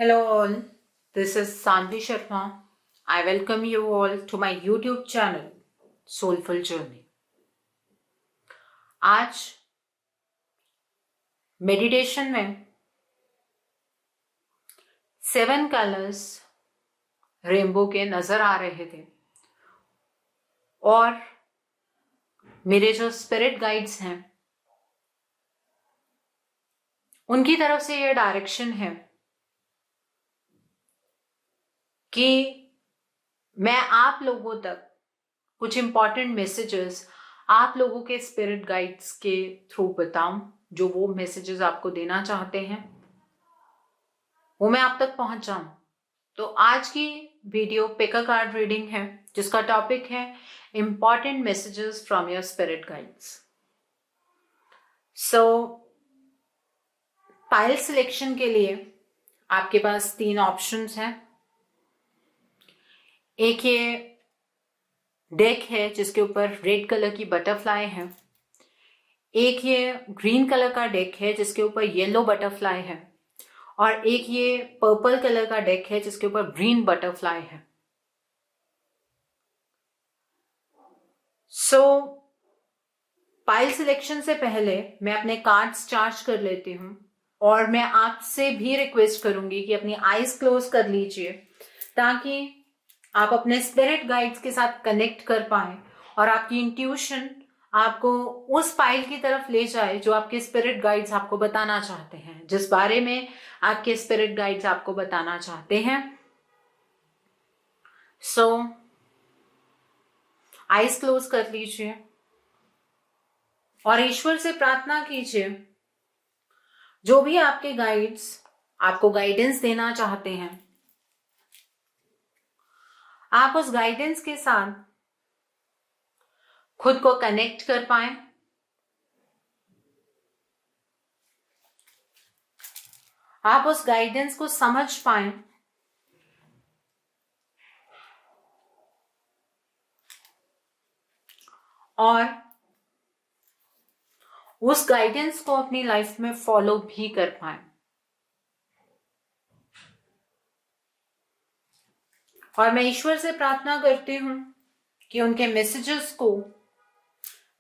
Hello all, this is Sanvi Sharma. I welcome you all to my YouTube channel Soulful Journey. आज meditation में 7 colours rainbow के नजर आ रहे थे और मेरे जो स्पिरिट गाइड्स हैं उनकी तरफ से ये डायरेक्शन है कि मैं आप लोगों तक कुछ इंपॉर्टेंट मैसेजेस आप लोगों के स्पिरिट गाइड्स के थ्रू बताऊं, जो वो मैसेजेस आपको देना चाहते हैं वो मैं आप तक पहुंचाऊं। तो आज की video pick a card reading है जिसका टॉपिक है important messages from your spirit guides. So pile selection के लिए आपके पास 3 ऑप्शंस हैं। एक ये डेक है जिसके ऊपर रेड कलर की बटरफ्लाई है, एक ये ग्रीन कलर का डेक है जिसके ऊपर येलो बटरफ्लाई है और एक ये पर्पल कलर का डेक है जिसके ऊपर ग्रीन बटरफ्लाई है। सो पाइल सिलेक्शन से पहले मैं अपने कार्ड्स चार्ज कर लेती हूँ और मैं आपसे भी रिक्वेस्ट करूंगी कि अपनी आईज क्लोज कर लीजिए ताकि आप अपने स्पिरिट गाइड्स के साथ कनेक्ट कर पाए और आपकी इंट्यूशन आपको उस पाइल की तरफ ले जाए जो आपके स्पिरिट गाइड्स आपको बताना चाहते हैं, जिस बारे में आपके स्पिरिट गाइड्स आपको बताना चाहते हैं। सो आईज क्लोज कर लीजिए और ईश्वर से प्रार्थना कीजिए जो भी आपके गाइड्स आपको गाइडेंस देना चाहते हैं, आप उस गाइडेंस के साथ खुद को कनेक्ट कर पाए, आप उस गाइडेंस को समझ पाए और उस गाइडेंस को अपनी लाइफ में फॉलो भी कर पाए। और मैं ईश्वर से प्रार्थना करती हूं कि उनके मैसेजेस को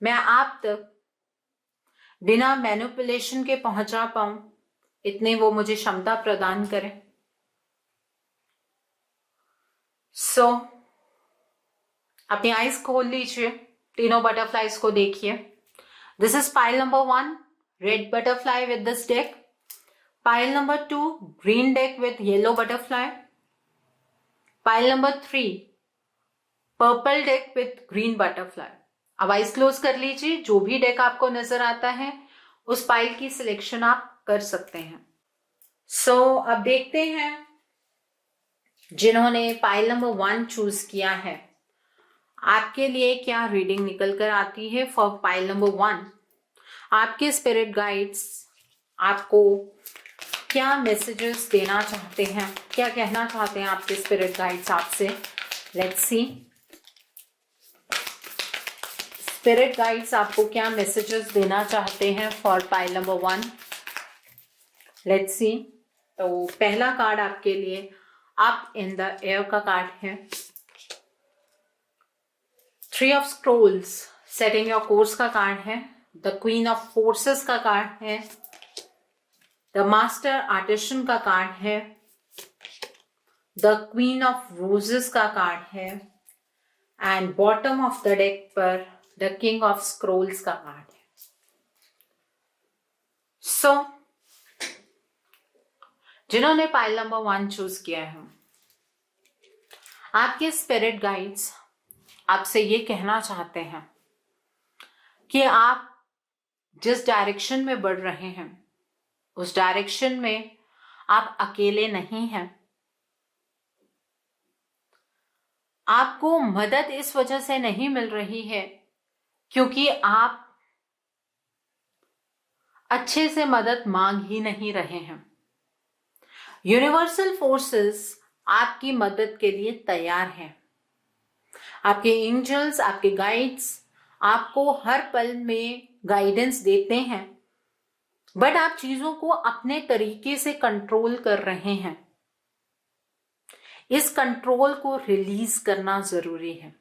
मैं आप तक बिना मैनिपुलेशन के पहुंचा पाऊं, इतने वो मुझे क्षमता प्रदान करें। सो अपनी आईज खोल लीजिए, तीनों बटरफ्लाईज को देखिए। This is pile number 1, red butterfly with this deck. Pile number 2, green deck with yellow butterfly. Pile number 3, purple deck with green butterfly. अब आइज क्लोज कर लीजिए, जो भी डेक आपको नजर आता है उस पाइल की सिलेक्शन आप कर सकते हैं। सो अब देखते हैं जिन्होंने पाइल नंबर 1 चूज किया है आपके लिए क्या रीडिंग निकल कर आती है। फॉर पाइल नंबर 1 आपके स्पिरिट गाइड्स आपको क्या मैसेजेस देना चाहते हैं, क्या कहना चाहते हैं आपके स्पिरिट गाइड्स आपसे। लेट्स सी स्पिरिट गाइड्स आपको क्या मैसेजेस देना चाहते हैं for pile number 1। Let's see. तो पहला कार्ड आपके लिए अप इन द एयर का कार्ड है। 3 of scrolls setting your course का कार्ड है। द क्वीन ऑफ फोर्सेस का कार्ड है। द मास्टर आर्टिशन का कार्ड है। द क्वीन ऑफ रोजेस का कार्ड है and bottom of the deck पर द किंग ऑफ स्क्रोल्स का कार्ड है। सो जिन्होंने पाइल नंबर 1 चूज किया है, आपके स्पिरिट गाइड्स आपसे ये कहना चाहते हैं कि आप जिस डायरेक्शन में बढ़ रहे हैं उस डायरेक्शन में आप अकेले नहीं हैं। आपको मदद इस वजह से नहीं मिल रही है क्योंकि आप अच्छे से मदद मांग ही नहीं रहे हैं। यूनिवर्सल फोर्सेस आपकी मदद के लिए तैयार हैं। आपके एंजल्स, आपके गाइड्स आपको हर पल में गाइडेंस देते हैं, बट आप चीजों को अपने तरीके से कंट्रोल कर रहे हैं। इस कंट्रोल को रिलीज करना जरूरी है।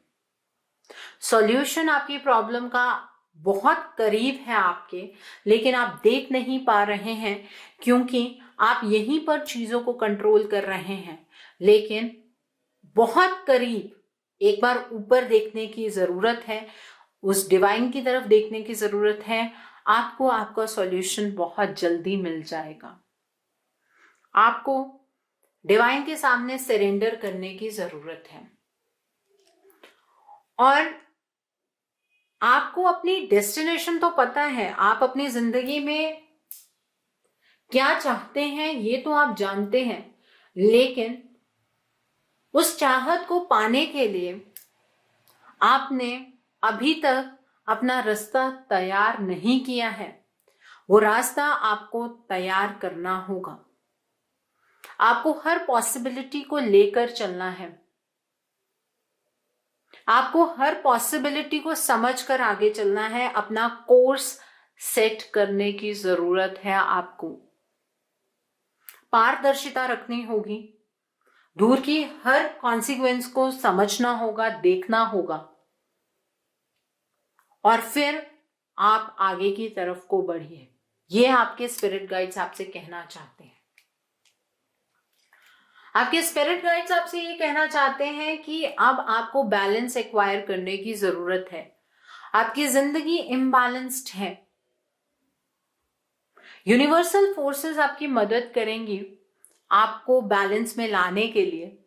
सॉल्यूशन आपकी प्रॉब्लम का बहुत करीब है आपके, लेकिन आप देख नहीं पा रहे हैं क्योंकि आप यहीं पर चीजों को कंट्रोल कर रहे हैं। लेकिन बहुत करीब, एक बार ऊपर देखने की जरूरत है, उस डिवाइन की तरफ देखने की जरूरत है। आपको आपका सॉल्यूशन बहुत जल्दी मिल जाएगा। आपको डिवाइन के सामने सरेंडर करने की जरूरत है और आपको अपनी डेस्टिनेशन तो पता है, आप अपनी जिंदगी में क्या चाहते हैं ये तो आप जानते हैं, लेकिन उस चाहत को पाने के लिए आपने अभी तक अपना रास्ता तैयार नहीं किया है। वो रास्ता आपको तैयार करना होगा। आपको हर पॉसिबिलिटी को लेकर चलना है। आपको हर पॉसिबिलिटी को समझकर आगे चलना है। अपना कोर्स सेट करने की जरूरत है। आपको पारदर्शिता रखनी होगी। दूर की हर कॉन्सिक्वेंस को समझना होगा, देखना होगा और फिर आप आगे की तरफ को बढ़िए। ये आपके स्पिरिट गाइड्स आपसे कहना चाहते हैं। आपके स्पिरिट गाइड्स आपसे ये कहना चाहते हैं कि अब आपको बैलेंस एक्वायर करने की जरूरत है। आपकी जिंदगी इम्बैलेंस्ड है। यूनिवर्सल फोर्सेस आपकी मदद करेंगी आपको बैलेंस में लाने के लिए,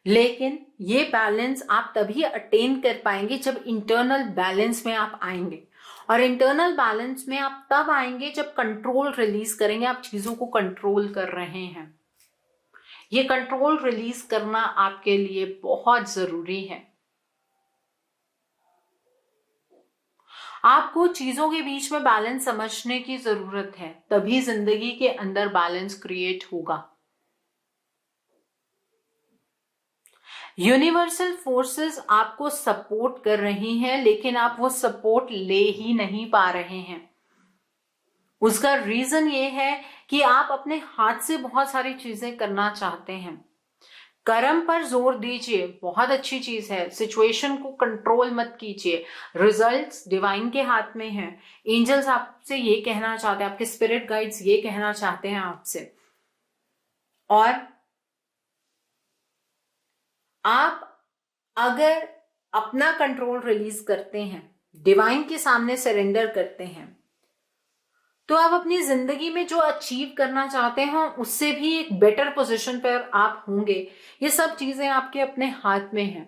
लेकिन ये बैलेंस आप तभी अटेन कर पाएंगे जब इंटरनल बैलेंस में आप आएंगे। और इंटरनल बैलेंस में आप तब आएंगे जब कंट्रोल रिलीज करेंगे। आप चीजों को कंट्रोल कर रहे हैं। ये कंट्रोल रिलीज करना आपके लिए बहुत जरूरी है। आपको चीजों के बीच में बैलेंस समझने की जरूरत है, तभी जिंदगी के अंदर बैलेंस क्रिएट होगा। यूनिवर्सल फोर्सेस आपको सपोर्ट कर रही हैं, लेकिन आप वो सपोर्ट ले ही नहीं पा रहे हैं। उसका रीजन ये है कि आप अपने हाथ से बहुत सारी चीजें करना चाहते हैं। कर्म पर जोर दीजिए, बहुत अच्छी चीज है। सिचुएशन को कंट्रोल मत कीजिए। रिजल्ट्स डिवाइन के हाथ में हैं। एंजल्स आपसे ये कहना चाहते हैं, आपके स्पिरिट गाइड्स ये कहना चाहते हैं आपसे। और आप अगर अपना कंट्रोल रिलीज करते हैं, डिवाइन के सामने सरेंडर करते हैं, तो आप अपनी जिंदगी में जो अचीव करना चाहते हैं उससे भी एक बेटर पोजीशन पर आप होंगे। ये सब चीजें आपके अपने हाथ में हैं।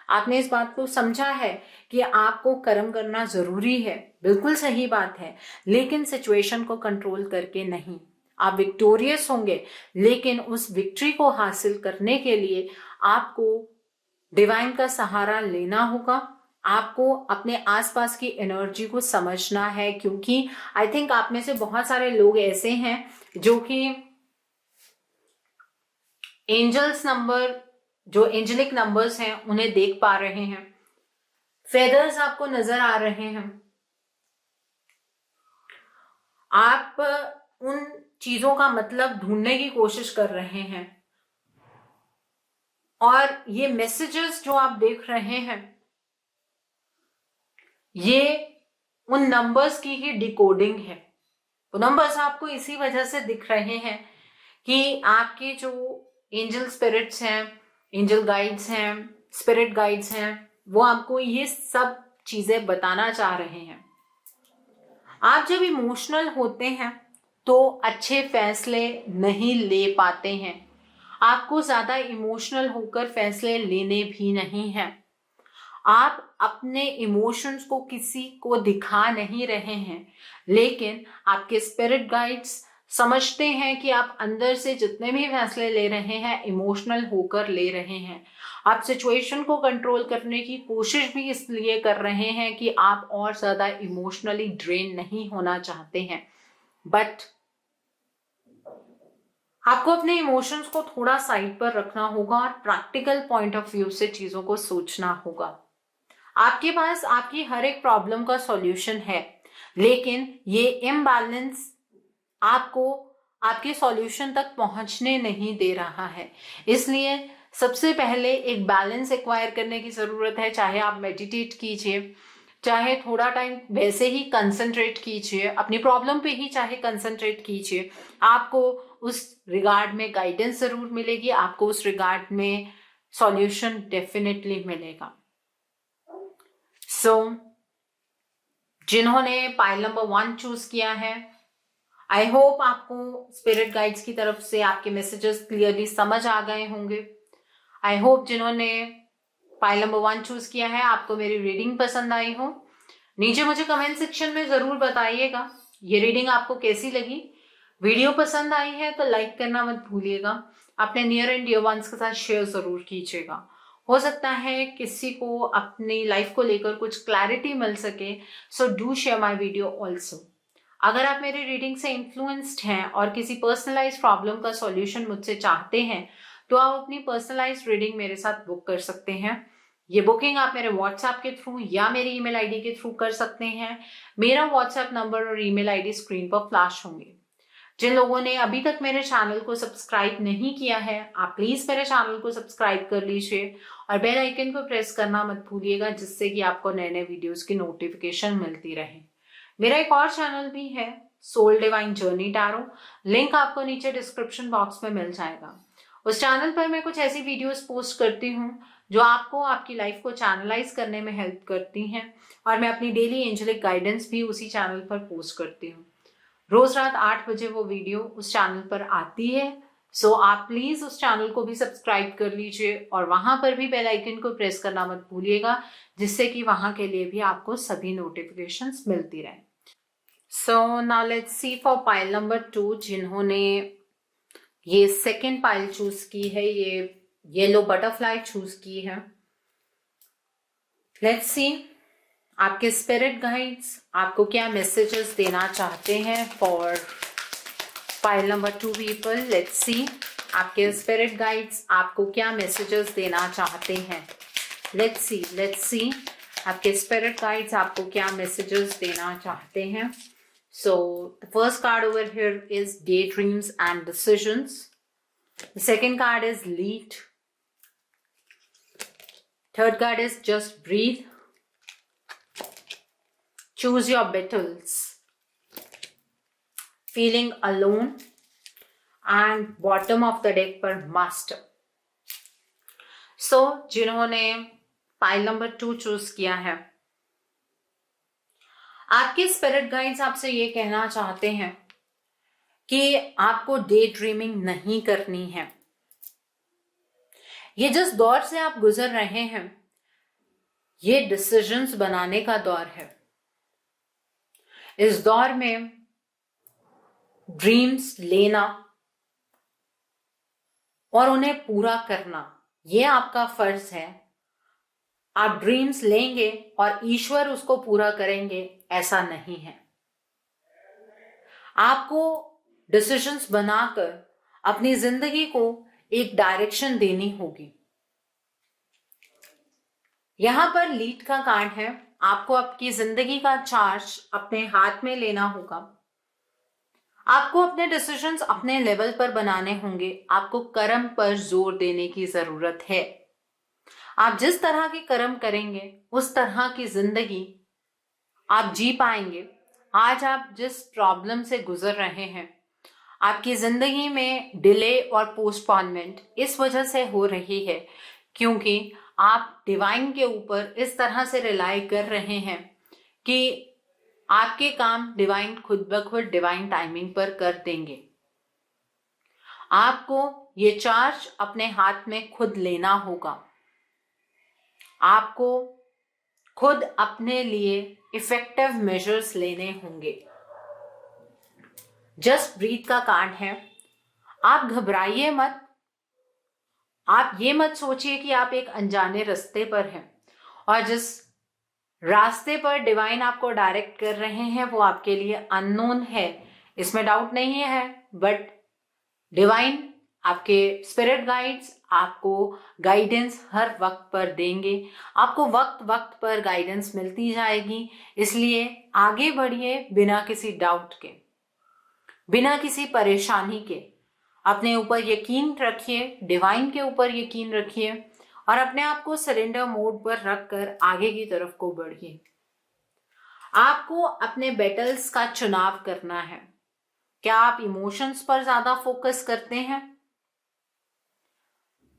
आपने इस बात को समझा है कि आपको कर्म करना जरूरी है, बिल्कुल सही बात है, लेकिन सिचुएशन को कंट्रोल करके नहीं। आप विक्टोरियस होंगे, लेकिन उस विक्ट्री को हासिल करने के लिए आपको डिवाइन का सहारा लेना होगा। आपको अपने आसपास की एनर्जी को समझना है, क्योंकि आई थिंक आप में से बहुत सारे लोग ऐसे हैं जो कि एंजल्स नंबर, जो एंजेलिक नंबर्स हैं उन्हें देख पा रहे हैं। फेदर्स आपको नजर आ रहे हैं। आप उन चीजों का मतलब ढूंढने की कोशिश कर रहे हैं और ये मैसेजेस जो आप देख रहे हैं ये उन नंबर्स की ही डिकोडिंग है। वो नंबर्स आपको इसी वजह से दिख रहे हैं कि आपके जो एंजल स्पिरिट्स हैं, एंजल गाइड्स हैं, स्पिरिट गाइड्स हैं, वो आपको ये सब चीजें बताना चाह रहे हैं। आप जब इमोशनल होते हैं तो अच्छे फैसले नहीं ले पाते हैं। आपको ज्यादा इमोशनल होकर फैसले लेने भी नहीं हैं। आप अपने इमोशंस को किसी को दिखा नहीं रहे हैं, लेकिन आपके स्पिरिट गाइड्स समझते हैं कि आप अंदर से जितने भी फैसले ले रहे हैं इमोशनल होकर ले रहे हैं। आप सिचुएशन को कंट्रोल करने की कोशिश भी इसलिए कर रहे हैं कि आप और ज्यादा इमोशनली ड्रेन नहीं होना चाहते हैं। बट आपको अपने इमोशंस को थोड़ा साइड पर रखना होगा और प्रैक्टिकल पॉइंट ऑफ व्यू से चीजों को सोचना होगा। आपके पास आपकी हर एक प्रॉब्लम का सॉल्यूशन है, लेकिन ये इम्बैलेंस आपको आपके सॉल्यूशन तक पहुंचने नहीं दे रहा है। इसलिए सबसे पहले एक बैलेंस एक्वायर करने की ज़रूरत है। चाहे आप मेडिटेट कीजिए, चाहे थोड़ा टाइम वैसे ही कंसंट्रेट कीजिए, अपनी प्रॉब्लम पे ही चाहे कंसंट्रेट कीजिए, आपको उस रिगार्ड में गाइडेंस ज़रूर मिलेगी, आपको उस रिगार्ड में सॉल्यूशन डेफिनेटली मिलेगा। सो जिन्होंने पाइल नंबर 1 चूज किया है, आई होप आपको स्पिरिट गाइड्स की तरफ से आपके मैसेजेस क्लियरली समझ आ गए होंगे। आई होप जिन्होंने पाइल नंबर 1 चूज किया है, आपको मेरी रीडिंग पसंद आई हो। नीचे मुझे कमेंट सेक्शन में जरूर बताइएगा ये रीडिंग आपको कैसी लगी। वीडियो पसंद आई है तो लाइक करना मत भूलिएगा, अपने नियर एंड डियर वंस के साथ शेयर जरूर कीजिएगा। हो सकता है किसी को अपनी लाइफ को लेकर कुछ क्लैरिटी मिल सके, so do share my video also. अगर आप मेरी रीडिंग से इन्फ्लुएंस्ड हैं और किसी पर्सनलाइज प्रॉब्लम का सॉल्यूशन मुझसे चाहते हैं, तो आप अपनी पर्सनलाइज रीडिंग मेरे साथ बुक कर सकते हैं। ये बुकिंग आप मेरे व्हाट्सएप के थ्रू या मेरी ईमेल आईडी के थ्रू कर सकते हैं। मेरा व्हाट्सएप नंबर और ईमेल आईडी स्क्रीन पर फ्लैश होंगे। जिन लोगों ने अभी तक मेरे चैनल को सब्सक्राइब नहीं किया है, आप प्लीज मेरे चैनल को सब्सक्राइब कर लीजिए और बेल आइकन को प्रेस करना मत भूलिएगा, जिससे कि आपको नए नए वीडियोस की नोटिफिकेशन मिलती रहे। मेरा एक और चैनल भी है, soul divine journey tarot, link आपको नीचे डिस्क्रिप्शन बॉक्स में मिल जाएगा। उस चैनल पर मैं कुछ ऐसी वीडियोस पोस्ट करती हूँ जो आपको आपकी लाइफ को चैनलाइज करने में हेल्प करती हैं, और मैं अपनी डेली एंजेलिक गाइडेंस भी उसी चैनल पर पोस्ट करती हूँ। रोज रात 8 बजे वो वीडियो उस चैनल पर आती है। सो आप प्लीज उस चैनल को भी सब्सक्राइब कर लीजिए और वहां पर भी बेल आइकन को प्रेस करना मत भूलिएगा, जिससे कि वहां के लिए भी आपको सभी नोटिफिकेशंस मिलती रहे। So now let's see for pile number 2, जिन्होंने ये सेकेंड पाइल चूज की है, ये येलो बटरफ्लाई चूज की है। लेट्स सी आपके स्पिरिट गाइड्स आपको क्या मैसेजेस देना चाहते हैं for pile number 2 people. Let's see आपके स्पिरिट गाइड्स आपको क्या मैसेजेस देना चाहते हैं। लेट्स सी आपके स्पिरिट गाइड्स आपको क्या मैसेजेस देना चाहते हैं। So the first card over here is day dreams and decisions. The second card is lead. Third card is just breathe. Choose your battles. Feeling alone. And bottom of the deck पर master. So जिन्होंने pile number 2 choose किया है, आपके spirit guides आपसे ये कहना चाहते हैं कि आपको डे ड्रीमिंग नहीं करनी है। ये जिस दौर से आप गुजर रहे हैं, ये डिसीजंस बनाने का दौर है। इस दौर में ड्रीम्स लेना और उन्हें पूरा करना, ये आपका फर्ज है। आप ड्रीम्स लेंगे और ईश्वर उसको पूरा करेंगे, ऐसा नहीं है। आपको डिसीजंस बनाकर अपनी जिंदगी को एक डायरेक्शन देनी होगी। यहां पर लीड का कार्ड है। आपको आपकी जिंदगी का चार्ज अपने हाथ में लेना होगा। आपको अपने डिसीजंस अपने लेवल पर बनाने होंगे। आपको कर्म पर जोर देने की जरूरत है। आप जिस तरह के कर्म करेंगे उस तरह की जिंदगी आप जी पाएंगे। आज आप जिस प्रॉब्लम से गुजर रहे हैं, आपकी जिंदगी में डिले और पोस्टपोनमेंट इस वजह से हो रही है क्योंकि आप डिवाइन के ऊपर इस तरह से रिलाई कर रहे हैं कि आपके काम डिवाइन खुद ब खुद डिवाइन टाइमिंग पर कर देंगे। आपको ये चार्ज अपने हाथ में खुद लेना होगा। आपको खुद अपने लिए इफेक्टिव मेजर्स लेने होंगे। जस्ट ब्रीथ का कार्ड है। आप घबराइए मत। आप ये मत सोचिए कि आप एक अनजाने रास्ते पर हैं और जिस रास्ते पर डिवाइन आपको डायरेक्ट कर रहे हैं वो आपके लिए अननोन है, इसमें डाउट नहीं है। बट डिवाइन, आपके स्पिरिट गाइड्स आपको गाइडेंस हर वक्त पर देंगे। आपको वक्त वक्त पर गाइडेंस मिलती जाएगी। इसलिए आगे बढ़िए बिना किसी डाउट के, बिना किसी परेशानी के। अपने ऊपर यकीन रखिए, डिवाइन के ऊपर यकीन रखिए और अपने आप को सरेंडर मोड पर रखकर आगे की तरफ को बढ़िए। आपको अपने बैटल्स का चुनाव करना है। क्या आप इमोशंस पर ज्यादा फोकस करते हैं?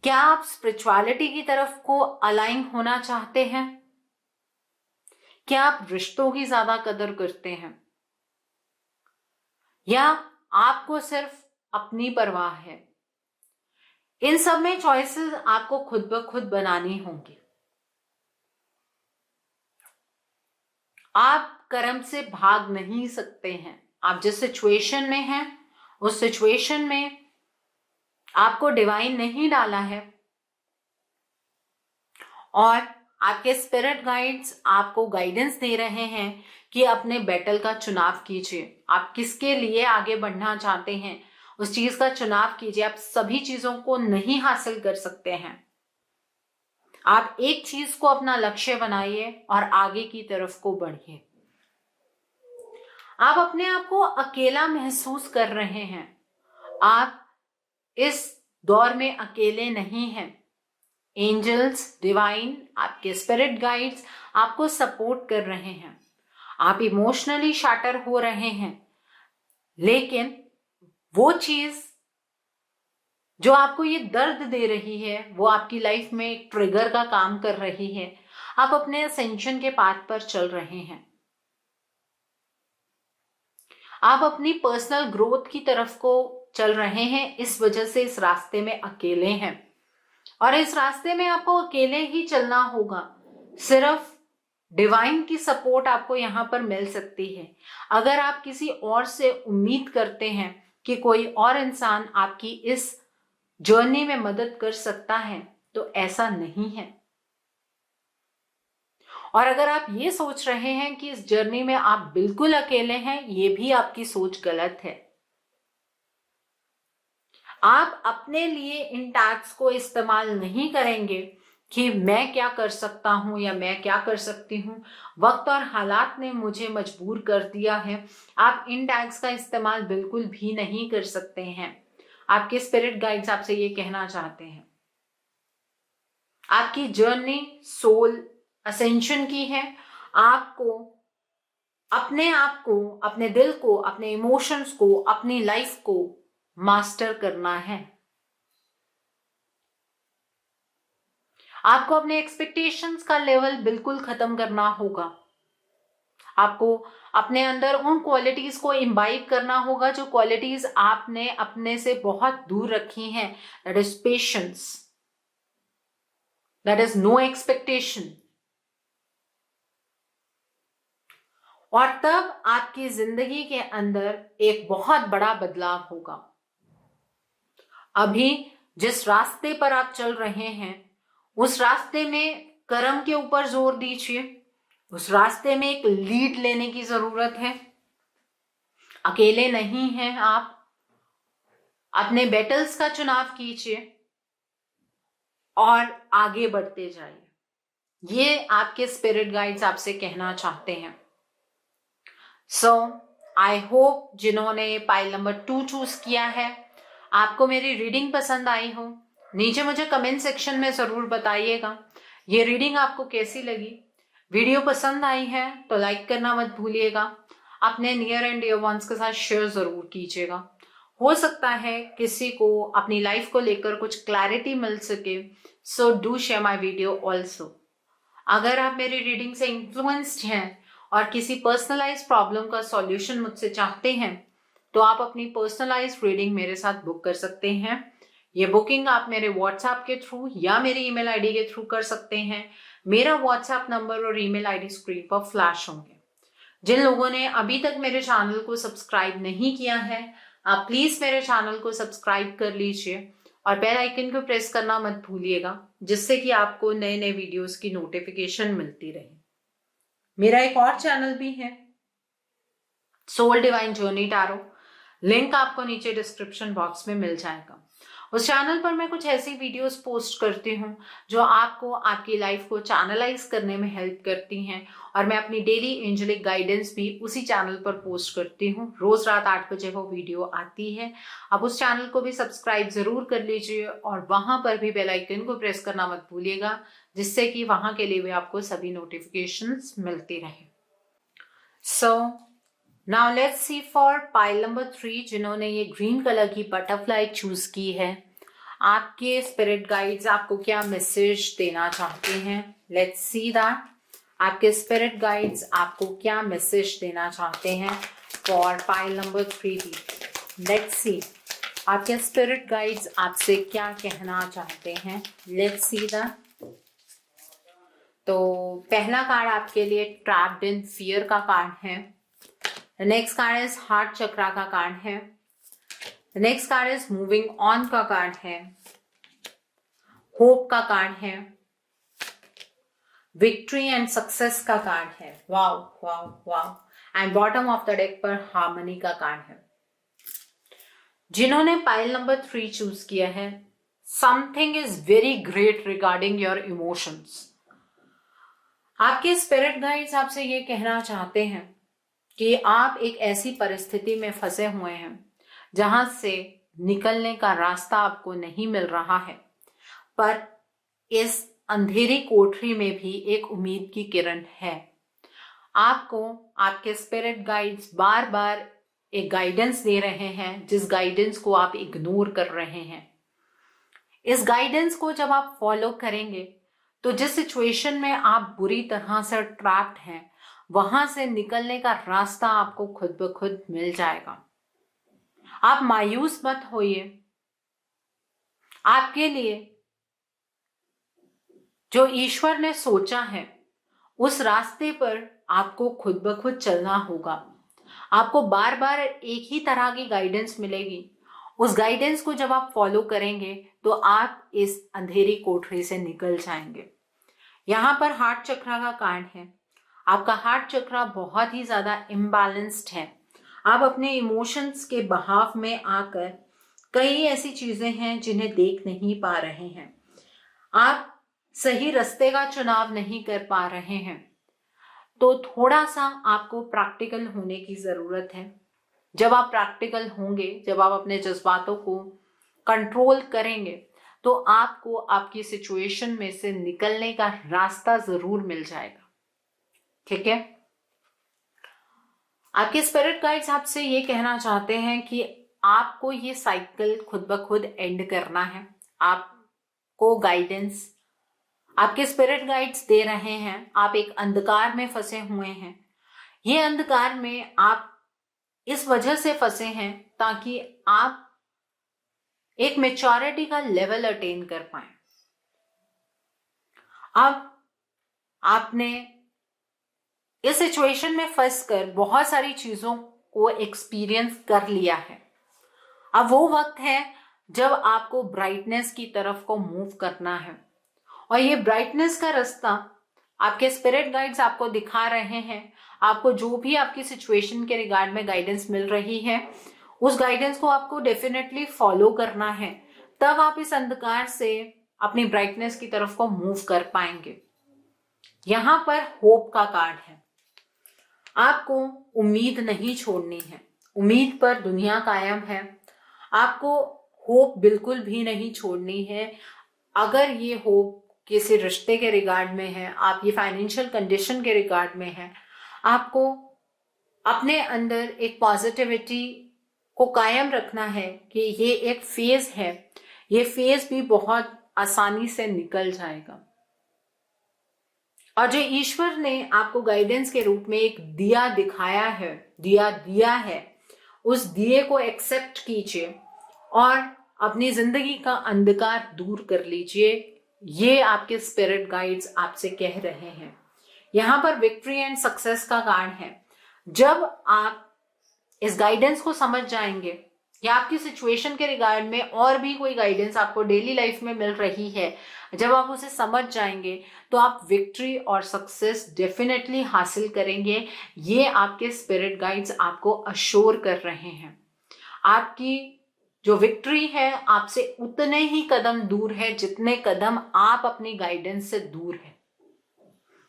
क्या आप स्पिरिचुअलिटी की तरफ को अलाइन होना चाहते हैं? क्या आप रिश्तों की ज्यादा कदर करते हैं? या आपको सिर्फ अपनी परवाह है? इन सब में चॉइसेस आपको खुद ब खुद बनानी होंगी। आप कर्म से भाग नहीं सकते हैं। आप जिस सिचुएशन में हैं उस सिचुएशन में आपको डिवाइन नहीं डाला है और आपके स्पिरिट गाइड्स आपको गाइडेंस दे रहे हैं कि अपने बैटल का चुनाव कीजिए। आप किसके लिए आगे बढ़ना चाहते हैं उस चीज का चुनाव कीजिए। आप सभी चीजों को नहीं हासिल कर सकते हैं। आप एक चीज को अपना लक्ष्य बनाइए और आगे की तरफ को बढ़िए। आप अपने आप को अकेला महसूस कर रहे हैं। आप इस दौर में अकेले नहीं हैं। एंजल्स, डिवाइन, आपके स्पिरिट गाइड्स आपको सपोर्ट कर रहे हैं। आप इमोशनली शाटर हो रहे हैं, लेकिन वो चीज जो आपको ये दर्द दे रही है वो आपकी लाइफ में एक ट्रिगर का काम कर रही है। आप अपने असेंशन के पाथ पर चल रहे हैं। आप अपनी पर्सनल ग्रोथ की तरफ को चल रहे हैं। इस वजह से इस रास्ते में अकेले हैं और इस रास्ते में आपको अकेले ही चलना होगा। सिर्फ डिवाइन की सपोर्ट आपको यहां पर मिल सकती है। अगर आप किसी और से उम्मीद करते हैं कि कोई और इंसान आपकी इस जर्नी में मदद कर सकता है तो ऐसा नहीं है। और अगर आप ये सोच रहे हैं कि इस जर्नी में आप बिल्कुल अकेले हैं, ये भी आपकी सोच गलत है। आप अपने लिए इन टैग्स को इस्तेमाल नहीं करेंगे कि मैं क्या कर सकता हूं या मैं क्या कर सकती हूं, वक्त और हालात ने मुझे मजबूर कर दिया है। आप इन टैग्स का इस्तेमाल बिल्कुल भी नहीं कर सकते हैं। आपके स्पिरिट गाइड्स आपसे ये कहना चाहते हैं। आपकी जर्नी सोल असेंशन की है। आपको अपने आप को, अपने दिल को, अपने इमोशंस को, अपनी लाइफ को मास्टर करना है। आपको अपने एक्सपेक्टेशंस का लेवल बिल्कुल खत्म करना होगा। आपको अपने अंदर उन क्वालिटीज को इम्बाइब करना होगा जो क्वालिटीज आपने अपने से बहुत दूर रखी हैं। That is patience, that is no expectation. और तब आपकी जिंदगी के अंदर एक बहुत बड़ा बदलाव होगा। अभी जिस रास्ते पर आप चल रहे हैं उस रास्ते में कर्म के ऊपर जोर दीजिए। उस रास्ते में एक लीड लेने की जरूरत है। अकेले नहीं हैं आप। अपने बैटल्स का चुनाव कीजिए और आगे बढ़ते जाइए। ये आपके स्पिरिट गाइड्स आपसे कहना चाहते हैं। सो आई होप जिन्होंने पाइल नंबर 2 चूज किया है आपको मेरी रीडिंग पसंद आई हो। नीचे मुझे कमेंट सेक्शन में जरूर बताइएगा ये रीडिंग आपको कैसी लगी। वीडियो पसंद आई है तो लाइक करना मत भूलिएगा। अपने नियर एंड डियर वंस के साथ शेयर जरूर कीजिएगा। हो सकता है किसी को अपनी लाइफ को लेकर कुछ क्लैरिटी मिल सके। So do share my video also. अगर आप मेरी रीडिंग से इन्फ्लुएंस्ड हैं और किसी पर्सनलाइज प्रॉब्लम का सॉल्यूशन मुझसे चाहते हैं तो आप अपनी पर्सनलाइज रीडिंग मेरे साथ बुक कर सकते हैं। ये बुकिंग आप मेरे व्हाट्सएप के थ्रू या मेरी ईमेल आईडी के थ्रू कर सकते हैं। मेरा व्हाट्सएप नंबर और ईमेल आईडी स्क्रीन पर फ्लैश होंगे। जिन लोगों ने अभी तक मेरे चैनल को सब्सक्राइब नहीं किया है आप प्लीज मेरे चैनल को सब्सक्राइब कर लीजिए और बेल आइकन को प्रेस करना मत भूलिएगा जिससे कि आपको नए नए वीडियोस की नोटिफिकेशन मिलती रहे। मेरा एक और चैनल भी है soul divine journey tarot. Link आपको नीचे डिस्क्रिप्शन बॉक्स में मिल जाएगा। उस चैनल पर मैं कुछ ऐसी वीडियोस पोस्ट करती हूँ जो आपको आपकी लाइफ को चैनलाइज करने में हेल्प करती हैं, और मैं अपनी डेली एंजेलिक गाइडेंस भी उसी चैनल पर पोस्ट करती हूँ। रोज रात 8 बजे वो वीडियो आती है। आप उस चैनल को भी सब्सक्राइब जरूर कर लीजिए और वहां पर भी बेल आइकन को प्रेस करना मत भूलिएगा, जिससे कि वहां के लिए भी आपको सभी नोटिफिकेशंस मिलती रहे। So now let's see for pile number 3, जिन्होंने ये ग्रीन कलर की बटरफ्लाई चूज की है। आपके स्पिरिट गाइड्स आपको क्या मैसेज देना चाहते हैं? Let's see that. आपके स्पिरिट गाइड्स आपको क्या मैसेज देना चाहते हैं for pile number 3? Let's see आपके स्पिरिट गाइड्स आपसे क्या कहना चाहते हैं। Let's see that. तो पहला कार्ड आपके लिए ट्रैप्ड इन फियर का कार्ड है। नेक्स्ट कार्ड इज हार्ट चक्रा का कार्ड है। Next card is moving on का कार्ड है। होप का कार्ड है। विक्ट्री एंड सक्सेस का कार्ड है। Wow wow wow. And bottom of the deck पर हार्मनी का कार्ड है। जिन्होंने पाइल नंबर 3 चूज किया है, something is very great regarding your emotions. आपके स्पिरिट गाइड्स आपसे ये कहना चाहते हैं कि आप एक ऐसी परिस्थिति में फंसे हुए हैं जहां से निकलने का रास्ता आपको नहीं मिल रहा है, पर इस अंधेरी कोठरी में भी एक उम्मीद की किरण है। आपको आपके स्पिरिट गाइड्स बार बार एक गाइडेंस दे रहे हैं, जिस गाइडेंस को आप इग्नोर कर रहे हैं। इस गाइडेंस को जब आप फॉलो करेंगे तो जिस सिचुएशन में आप बुरी तरह से ट्रैप्ड हैं, वहां से निकलने का रास्ता आपको खुद ब खुद मिल जाएगा। आप मायूस मत होइए। आपके लिए जो ईश्वर ने सोचा है उस रास्ते पर आपको खुद ब खुद चलना होगा। आपको बार बार एक ही तरह की गाइडेंस मिलेगी। उस गाइडेंस को जब आप फॉलो करेंगे तो आप इस अंधेरी कोठरी से निकल जाएंगे। यहां पर हार्ट चक्रा का कार्ड है। आपका हार्ट चक्रा बहुत ही ज्यादा इम्बैलेंस्ड है। आप अपने इमोशंस के बहाव में आकर कई ऐसी चीजें हैं जिन्हें देख नहीं पा रहे हैं। आप सही रास्ते का चुनाव नहीं कर पा रहे हैं। तो थोड़ा सा आपको प्रैक्टिकल होने की जरूरत है। जब आप प्रैक्टिकल होंगे, जब आप अपने जज्बातों को कंट्रोल करेंगे, तो आपको आपकी सिचुएशन में से निकलने का रास्ता जरूर मिल जाएगा। ठीक है। आपके स्पिरिट गाइड्स आपसे ये कहना चाहते हैं कि आपको ये साइकिल खुद ब खुद एंड करना है। आपको गाइडेंस आपके स्पिरिट गाइड्स दे रहे हैं। आप एक अंधकार में फंसे हुए हैं। ये अंधकार में आप इस वजह से फंसे हैं ताकि आप एक मैच्योरिटी का लेवल अटेन कर पाए। अब आपने इस सिचुएशन में फंसकर बहुत सारी चीजों को एक्सपीरियंस कर लिया है। अब वो वक्त है जब आपको ब्राइटनेस की तरफ को मूव करना है, और ये ब्राइटनेस का रास्ता आपके स्पिरिट गाइड्स आपको दिखा रहे हैं। आपको जो भी आपकी सिचुएशन के रिगार्ड में गाइडेंस मिल रही है, उस गाइडेंस को आपको डेफिनेटली फॉलो करना है। तब आप इस अंधकार से अपनी ब्राइटनेस की तरफ को मूव कर पाएंगे। यहां पर होप का कार्ड है। आपको उम्मीद नहीं छोड़नी है। उम्मीद पर दुनिया कायम है। आपको होप बिल्कुल भी नहीं छोड़नी है। अगर ये होप किसी रिश्ते के रिगार्ड में है, आप ये फाइनेंशियल कंडीशन के रिगार्ड में है, आपको अपने अंदर एक पॉजिटिविटी को कायम रखना है कि ये एक फेज है। ये फेज भी बहुत आसानी से निकल जाएगा। और जो ईश्वर ने आपको गाइडेंस के रूप में एक दिया दिखाया है, दिया है, उस दिए को एक्सेप्ट कीजिए और अपनी जिंदगी का अंधकार दूर कर लीजिए। ये आपके स्पिरिट गाइड्स आपसे कह रहे हैं। यहां पर विक्ट्री एंड सक्सेस का कार्ड है। जब आप इस गाइडेंस को समझ जाएंगे या आपकी सिचुएशन के रिगार्ड में और भी कोई गाइडेंस आपको डेली लाइफ में मिल रही है, जब आप उसे समझ जाएंगे तो आप विक्ट्री और सक्सेस डेफिनेटली हासिल करेंगे। ये आपके स्पिरिट गाइड्स आपको अश्योर कर रहे हैं। आपकी जो विक्ट्री है आपसे उतने ही कदम दूर है जितने कदम आप अपनी गाइडेंस से दूर है।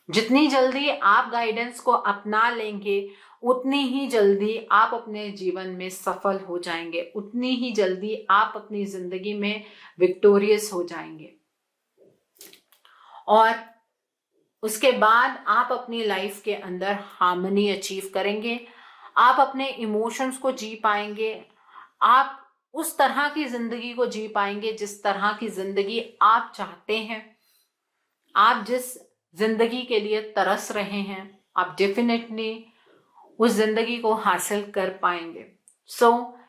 जितनी जल्दी आप गाइडेंस को अपना लेंगे उतनी ही जल्दी आप अपने जीवन में सफल हो जाएंगे, उतनी ही जल्दी आप अपनी जिंदगी में विक्टोरियस हो जाएंगे और उसके बाद आप अपनी लाइफ के अंदर हार्मनी अचीव करेंगे। आप अपने इमोशंस को जी पाएंगे, आप उस तरह की जिंदगी को जी पाएंगे जिस तरह की जिंदगी आप चाहते हैं। आप जिस जिंदगी के लिए तरस रहे हैं आप डेफिनेटली उस जिंदगी को हासिल कर पाएंगे।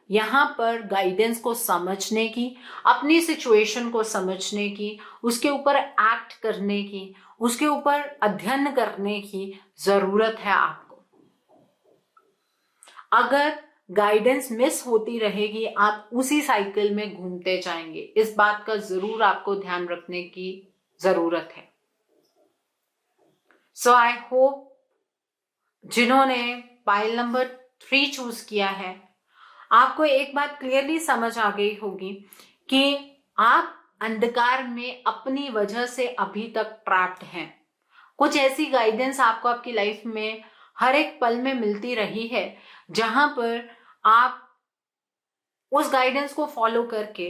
यहाँ पर गाइडेंस को समझने की, अपनी सिचुएशन को समझने की, उसके ऊपर एक्ट करने की, उसके ऊपर अध्ययन करने की जरूरत है आपको। अगर गाइडेंस मिस होती रहेगी आप उसी साइकिल में घूमते जाएंगे। इस बात का जरूर आपको ध्यान रखने की जरूरत है। सो आई होप जिन्होंने पाइल नंबर 3 चूज किया है आपको एक बात क्लियरली समझ आ गई होगी कि आप अंधकार में अपनी वजह से अभी तक ट्रैप्ड हैं। कुछ ऐसी गाइडेंस आपको आपकी लाइफ में हर एक पल में मिलती रही है जहां पर आप उस गाइडेंस को फॉलो करके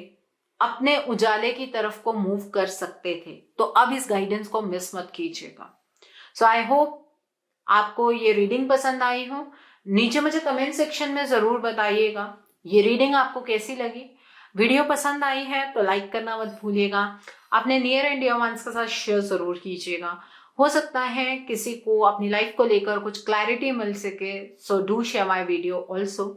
अपने उजाले की तरफ को मूव कर सकते थे। तो अब इस गाइडेंस को मिस मत कीजिएगा। सो आई होप आपको ये रीडिंग पसंद आई हो। नीचे मुझे कमेंट सेक्शन में जरूर बताइएगा ये रीडिंग आपको कैसी लगी। वीडियो पसंद आई है तो लाइक करना मत भूलिएगा। अपने नियर एंड डियर वंस के साथ शेयर जरूर कीजिएगा। हो सकता है किसी को अपनी लाइफ को लेकर कुछ क्लैरिटी मिल सके। So do share my video also.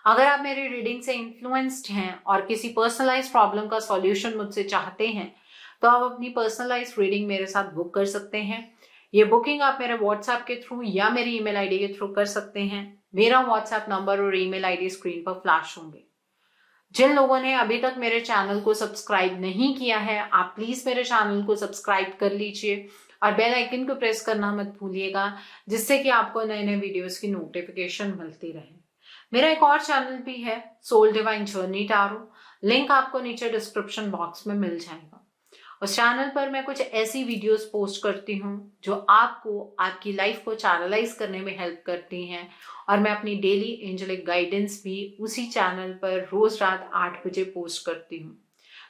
अगर आप मेरी रीडिंग से इन्फ्लुएंस्ड हैं और किसी पर्सनलाइज प्रॉब्लम का सॉल्यूशन मुझसे चाहते हैं तो आप अपनी पर्सनलाइज रीडिंग मेरे साथ बुक कर सकते हैं। ये बुकिंग आप मेरे व्हाट्सएप के थ्रू या मेरी ईमेल आईडी के थ्रू कर सकते हैं। मेरा व्हाट्सएप नंबर और ईमेल आईडी स्क्रीन पर फ्लैश होंगे। जिन लोगों ने अभी तक मेरे चैनल को सब्सक्राइब नहीं किया है आप प्लीज मेरे चैनल को सब्सक्राइब कर लीजिए और बेल आइकन को प्रेस करना मत भूलिएगा जिससे कि आपको नए नए वीडियोस की नोटिफिकेशन मिलती रहे। मेरा एक और चैनल भी है soul divine journey tarot, link आपको नीचे डिस्क्रिप्शन बॉक्स में मिल जाएगा। उस चैनल पर मैं कुछ ऐसी वीडियोस पोस्ट करती हूँ जो आपको आपकी लाइफ को चैनलाइज करने में हेल्प करती हैं और मैं अपनी डेली एंजेलिक गाइडेंस भी उसी चैनल पर रोज रात 8 बजे पोस्ट करती हूँ।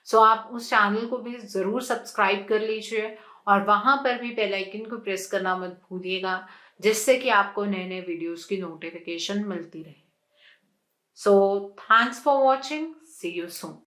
सो आप उस चैनल को भी जरूर सब्सक्राइब कर लीजिए और वहां पर भी बेल आइकन को प्रेस करना मत भूलिएगा जिससे कि आपको नए नए वीडियोस की नोटिफिकेशन मिलती रहे। So thanks for watching, see you soon.